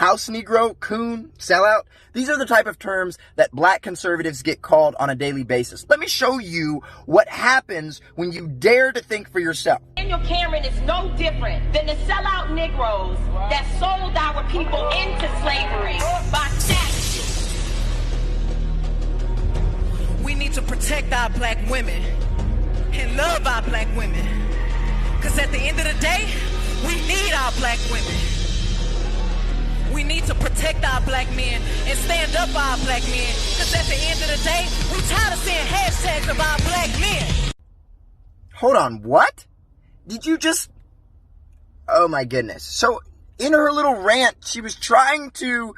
house Negro, coon, sellout. These are the type of terms that black conservatives get called on a daily basis. Let me show you what happens when you dare to think for yourself. Daniel Cameron is no different than the sellout Negroes that sold our people into slavery by statute. We need to protect our black women and love our black women. Because at the end of the day, we need our black women. We need to protect our black men and stand up for our black men. Because at the end of the day, we tired of seeing hashtags of our black men. Hold on, what? Did you just... Oh my goodness. So, in her little rant, she was trying to,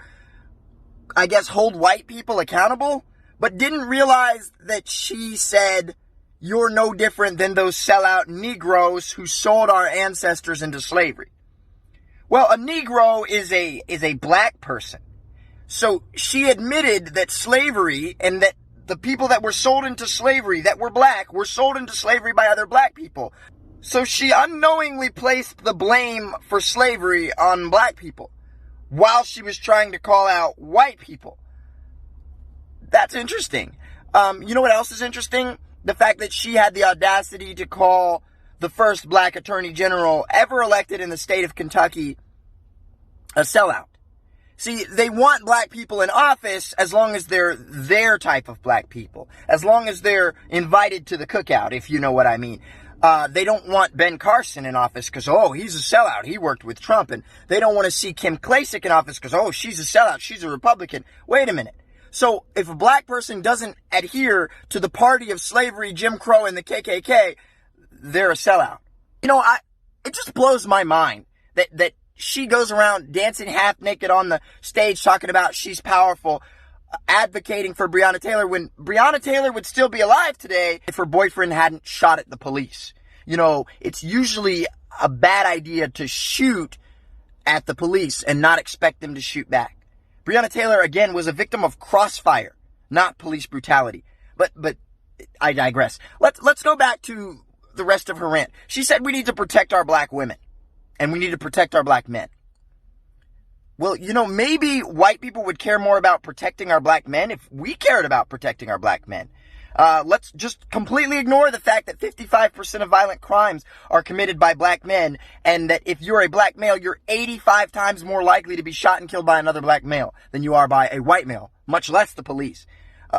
I guess, hold white people accountable, but didn't realize that she said, you're no different than those sellout Negroes who sold our ancestors into slavery. Well, a Negro is a black person. So she admitted that slavery and that the people that were sold into slavery that were black were sold into slavery by other black people. So she unknowingly placed the blame for slavery on black people while she was trying to call out white people. That's interesting. You know what else is interesting? The fact that she had the audacity to call the first black attorney general ever elected in the state of Kentucky a sellout. See, they want black people in office as long as they're their type of black people, as long as they're invited to the cookout, if you know what I mean. They don't want Ben Carson in office because, oh, he's a sellout. He worked with Trump. And they don't want to see Kim Klacik in office because, oh, she's a sellout. She's a Republican. Wait a minute. So if a black person doesn't adhere to the party of slavery, Jim Crow, and the KKK, they're a sellout. You know, it just blows my mind that she goes around dancing half naked on the stage talking about she's powerful, advocating for Breonna Taylor when Breonna Taylor would still be alive today if her boyfriend hadn't shot at the police. You know, it's usually a bad idea to shoot at the police and not expect them to shoot back. Breonna Taylor, again, was a victim of crossfire, not police brutality. But I digress. Let's go back to the rest of her rant. She said we need to protect our black women and we need to protect our black men. Well, you know, maybe white people would care more about protecting our black men if we cared about protecting our black men. Let's just completely ignore the fact that 55% of violent crimes are committed by black men, and that if you're a black male, you're 85 times more likely to be shot and killed by another black male than you are by a white male, much less the police.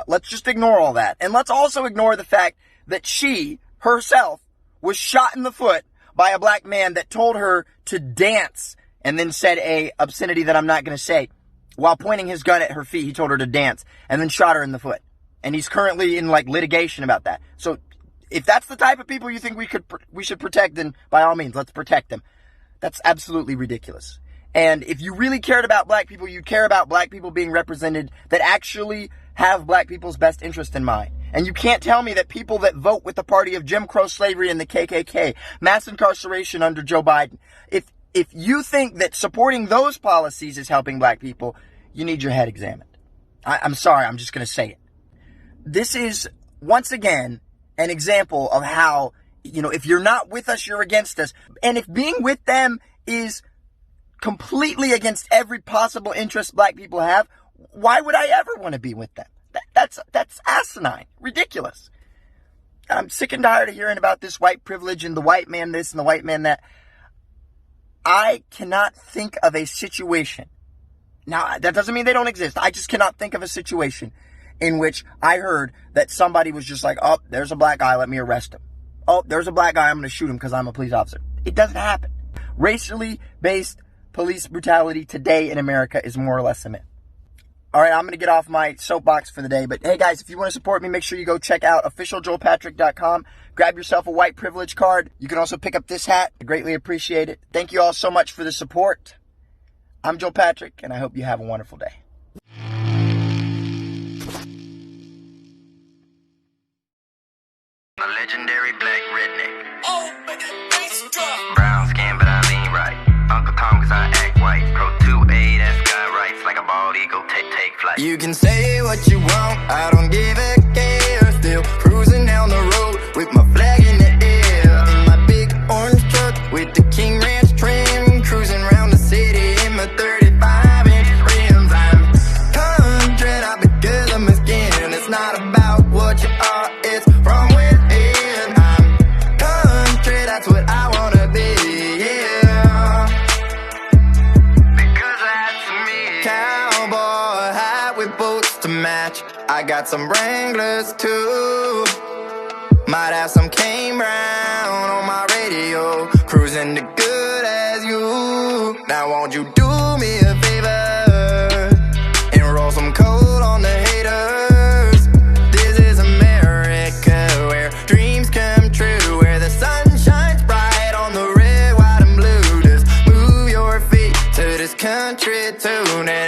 Let's just ignore all that. And let's also ignore the fact that she, herself, was shot in the foot by a black man that told her to dance and then said a obscenity that I'm not going to say. While pointing his gun at her feet, he told her to dance and then shot her in the foot. And he's currently in litigation about that. So if that's the type of people you think we should protect, then by all means, let's protect them. That's absolutely ridiculous. And if you really cared about black people, you'd care about black people being represented that actually have black people's best interest in mind. And you can't tell me that people that vote with the party of Jim Crow slavery and the KKK, mass incarceration under Joe Biden, if you think that supporting those policies is helping black people, you need your head examined. I'm sorry, I'm just going to say it. This is, once again, an example of how, you know, if you're not with us, you're against us. And if being with them is completely against every possible interest black people have, why would I ever want to be with them? That's asinine, ridiculous. I'm sick and tired of hearing about this white privilege and the white man this and the white man that. I cannot think of a situation. Now, that doesn't mean they don't exist. I just cannot think of a situation in which I heard that somebody was just like, oh, there's a black guy, let me arrest him. Oh, there's a black guy, I'm going to shoot him because I'm a police officer. It doesn't happen. Racially based police brutality today in America is more or less a myth. All right, I'm going to get off my soapbox for the day. But hey, guys, if you want to support me, make sure you go check out officialjoelpatrick.com. Grab yourself a white privilege card. You can also pick up this hat. I greatly appreciate it. Thank you all so much for the support. I'm Joel Patrick, and I hope you have a wonderful day. A legendary black redneck. Brown skin, but I lean right. Uncle Tom, cause I act white. Pro 2A, that's God rights. Like a bald eagle, take flight. You can say what you want, I don't give a care. Still cruising down the road with my flag in the air. In my big orange truck with the King Ranch trim. Cruising around the city in my 35-inch I got some Wranglers too. Might have some Kane Brown on my radio, cruising to good as you. Now won't you do me a favor and roll some coal on the haters? This is America, where dreams come true, where the sun shines bright on the red, white, and blue. Just move your feet to this country tune.